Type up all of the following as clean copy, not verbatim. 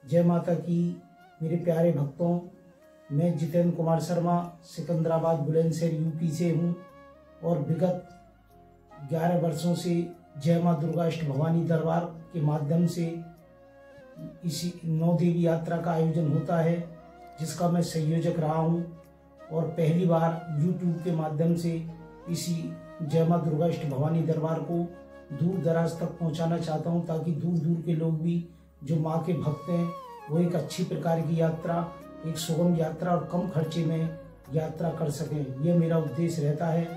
जय माता की। मेरे प्यारे भक्तों, मैं जितेंद्र कुमार शर्मा सिकंदराबाद बुलंदशहर यूपी से हूँ और विगत 11 वर्षों से जय माँ दुर्गा अष्ट भवानी दरबार के माध्यम से इसी 9 देवी यात्रा का आयोजन होता है, जिसका मैं संयोजक रहा हूँ। और पहली बार YouTube के माध्यम से इसी जय माँ दुर्गा अष्ट भवानी दरबार को दूर दराज तक पहुँचाना चाहता हूँ, ताकि दूर दूर के लोग भी जो माँ के भक्त हैं वो एक अच्छी प्रकार की यात्रा, एक सुगम यात्रा और कम खर्चे में यात्रा कर सकें। ये मेरा उद्देश्य रहता है।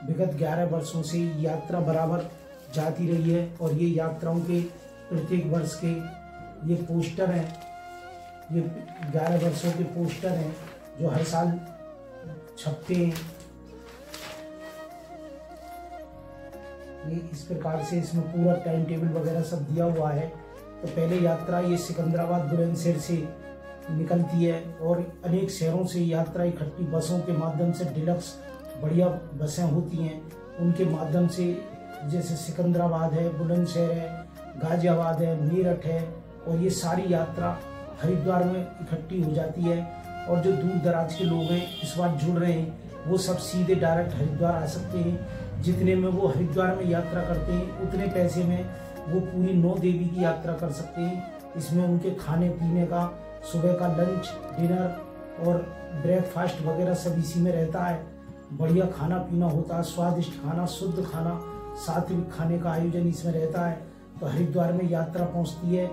विगत 11 वर्षों से यात्रा बराबर जाती रही है और ये यात्राओं के प्रत्येक वर्ष के ये पोस्टर हैं, ये 11 वर्षों के पोस्टर हैं जो हर साल छपते हैं। ये इस प्रकार से इसमें पूरा टाइम टेबल वगैरह सब दिया हुआ है। तो पहले यात्रा ये सिकंदराबाद बुलंदशहर से निकलती है और अनेक शहरों से यात्रा इकट्ठी बसों के माध्यम से, डिलक्स बढ़िया बसें होती हैं, उनके माध्यम से, जैसे सिकंदराबाद है, बुलंदशहर है, गाजियाबाद है, मेरठ है, और ये सारी यात्रा हरिद्वार में इकट्ठी हो जाती है। और जो दूर दराज के लोग हैं इस बार जुड़ रहे हैं, वो सब सीधे डायरेक्ट हरिद्वार आ सकते हैं। जितने में वो हरिद्वार में यात्रा करते हैं उतने पैसे में वो पूरी 9 देवी की यात्रा कर सकते हैं। इसमें उनके खाने पीने का, सुबह का लंच, डिनर और ब्रेकफास्ट वगैरह सब इसी में रहता है। बढ़िया खाना पीना होता है, स्वादिष्ट खाना, शुद्ध खाना, सात्विक खाने का आयोजन इसमें रहता है। तो हरिद्वार में यात्रा पहुंचती है,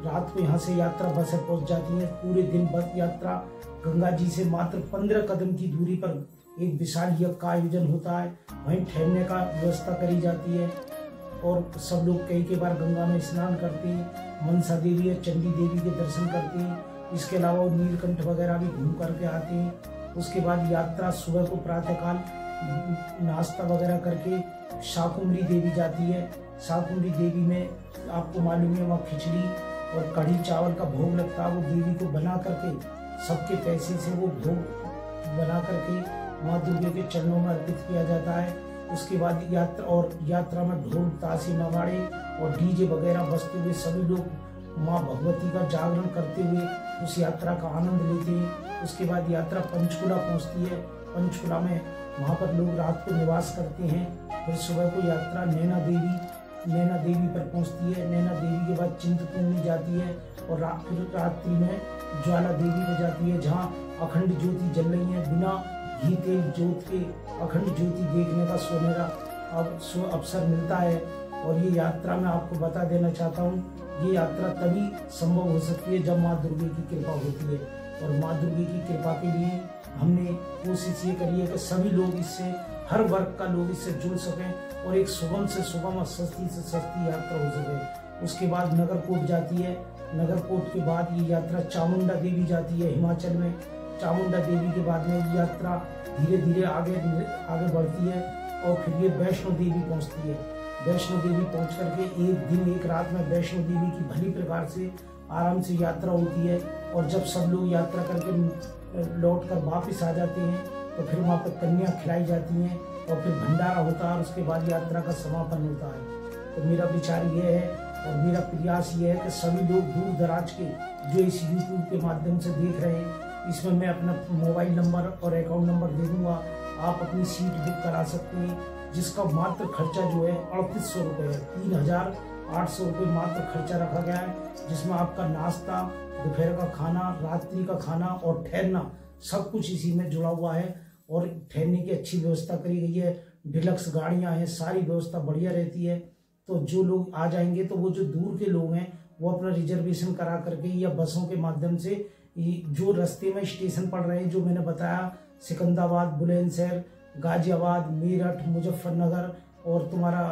रात को यहाँ से यात्रा बसें पहुंच जाती हैं। पूरे दिन बस यात्रा गंगा जी से मात्र 15 कदम की दूरी पर एक विशाल यज्ञ का आयोजन होता है, वहीं ठहरने का व्यवस्था करी जाती है। और सब लोग कई बार गंगा में स्नान करते हैं, मनसा देवी और चंडी देवी के दर्शन करते हैं। इसके अलावा वो नीलकंठ वगैरह भी घूम करके आते हैं। उसके बाद यात्रा सुबह को प्रातःकाल नाश्ता वगैरह करके शाकुंभरी देवी जाती है। शाकुंभरी देवी में आपको मालूम है वहाँ खिचड़ी और कढ़ी चावल का भोग लगता है। वो देवी को बना करके सबके पैसे से वो भोग बना करके माँ दुर्गा के चरणों में अर्पित किया जाता है। उसके बाद यात्रा में ढोल, ताशे, नगाड़े और डीजे वगैरह बजते हुए सभी लोग माँ भगवती का जागरण करते हुए उस यात्रा का आनंद लेते हैं। उसके बाद यात्रा पंचकुला पहुँचती है। पंचकुला में वहाँ पर लोग रात को निवास करते हैं। फिर सुबह को यात्रा नैना देवी पर पहुँचती है। नैना देवी के बाद चिंतपूर्णी जाती है और फिर रात्रि में ज्वाला देवी में जाती है, जहाँ अखंड ज्योति जल रही है। बिना घी तेल जोत के अखंड ज्योति देखने का सुनहरा अवसर मिलता है। और ये यात्रा मैं आपको बता देना चाहता हूँ, ये यात्रा तभी संभव हो सकती है जब माँ दुर्गा की कृपा होती है। और माँ दुर्गा की कृपा के लिए हमने कोशिश ये करी है कि सभी लोग इससे, हर वर्ग का लोग इससे जुड़ सकें और एक सुगम से सुगम और सस्ती से सस्ती यात्रा हो सके। उसके बाद नगरकोट जाती है। नगरकोट के बाद ये यात्रा चामुंडा देवी जाती है हिमाचल में। चामुंडा देवी के बाद में ये यात्रा धीरे धीरे आगे बढ़ती है और फिर ये वैष्णो देवी पहुंचती है। वैष्णो देवी पहुंच करके एक दिन एक रात में वैष्णो देवी की भली प्रकार से आराम से यात्रा होती है। और जब सब लोग यात्रा करके लौट कर वापिस आ जाते हैं तो फिर वहाँ पर कन्या खिलाई जाती हैं और फिर भंडारा होता है और उसके बाद यात्रा का समापन होता है। तो मेरा विचार ये है और मेरा प्रयास ये है कि सभी लोग दूर दराज के जो इस YouTube के माध्यम से देख रहे हैं, इसमें मैं अपना मोबाइल नंबर और अकाउंट नंबर दे दूंगा। आप अपनी सीट बुक करा सकते हैं, जिसका मात्र खर्चा जो है 3800 रुपये है। 3800 रुपये मात्र खर्चा रखा गया है, जिसमें आपका नाश्ता, दोपहर का खाना, रात्रि का खाना और ठहरना सब कुछ इसी में जुड़ा हुआ है। और ठहरने की अच्छी व्यवस्था करी गई है, डिलक्स गाड़ियां हैं, सारी व्यवस्था बढ़िया रहती है। तो जो लोग आ जाएंगे, तो वो जो दूर के लोग हैं वो अपना रिजर्वेशन करा करके या बसों के माध्यम से जो रास्ते में स्टेशन पड़ रहे हैं, जो मैंने बताया, सिकंदराबाद, बुलंदशहर, गाजियाबाद, मेरठ, मुजफ्फरनगर और तुम्हारा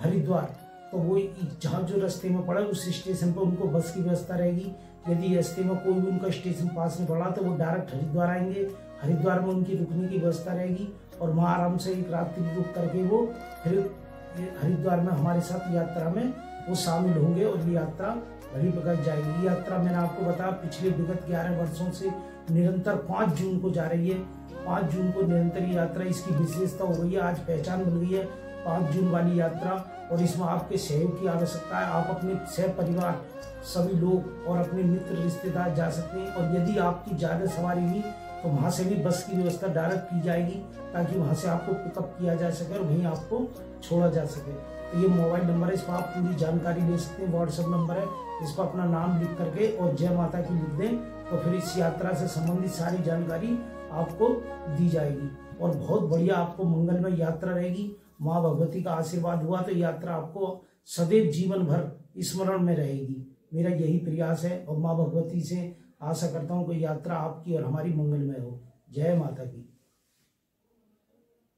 हरिद्वार, तो वो जहाँ जो रास्ते में पड़ा उस स्टेशन पर उनको बस की व्यवस्था रहेगी। यदि रास्ते में कोई भी उनका स्टेशन पास में पड़ा तो वो डायरेक्ट हरिद्वार आएंगे। हरिद्वार में उनकी रुकने की व्यवस्था रहेगी और वहाँ आराम से एक रात्रि रुक करके वो फिर हरिद्वार में हमारे साथ यात्रा में वो शामिल होंगे और ये यात्रा बड़ी प्रकार जाएगी। ये यात्रा मैंने आपको बताया पिछले विगत 11 वर्षों से निरंतर 5 जून को जा रही है। 5 जून को निरंतर यात्रा, इसकी विशेषता हो गई है, आज पहचान बन गई है। 5 जून वाली यात्रा, और इसमें आपके सहयोग की आवश्यकता है। आप अपने सह परिवार सभी लोग और अपने मित्र रिश्तेदार जा सकते हैं। और यदि आपकी ज़्यादा सवारी हुई तो वहाँ से भी बस की व्यवस्था डायरेक्ट की जाएगी, ताकि वहाँ से आपको पिकअप किया जा सके और वहीं आपको छोड़ा जा सके। तो ये मोबाइल नंबर है, इस पर आप पूरी जानकारी ले सकते हैं। व्हाट्सएप नंबर है, इस पर अपना नाम लिख करके और जय माता की लिख दें, तो फिर इस यात्रा से संबंधित सारी जानकारी आपको दी जाएगी और बहुत बढ़िया आपको मंगलमय यात्रा रहेगी। माँ भगवती का आशीर्वाद हुआ तो यात्रा आपको सदैव जीवन भर स्मरण में रहेगी। मेरा यही प्रयास है और माँ भगवती से आशा करता हूँ कि यात्रा आपकी और हमारी मंगलमय हो। जय माता की।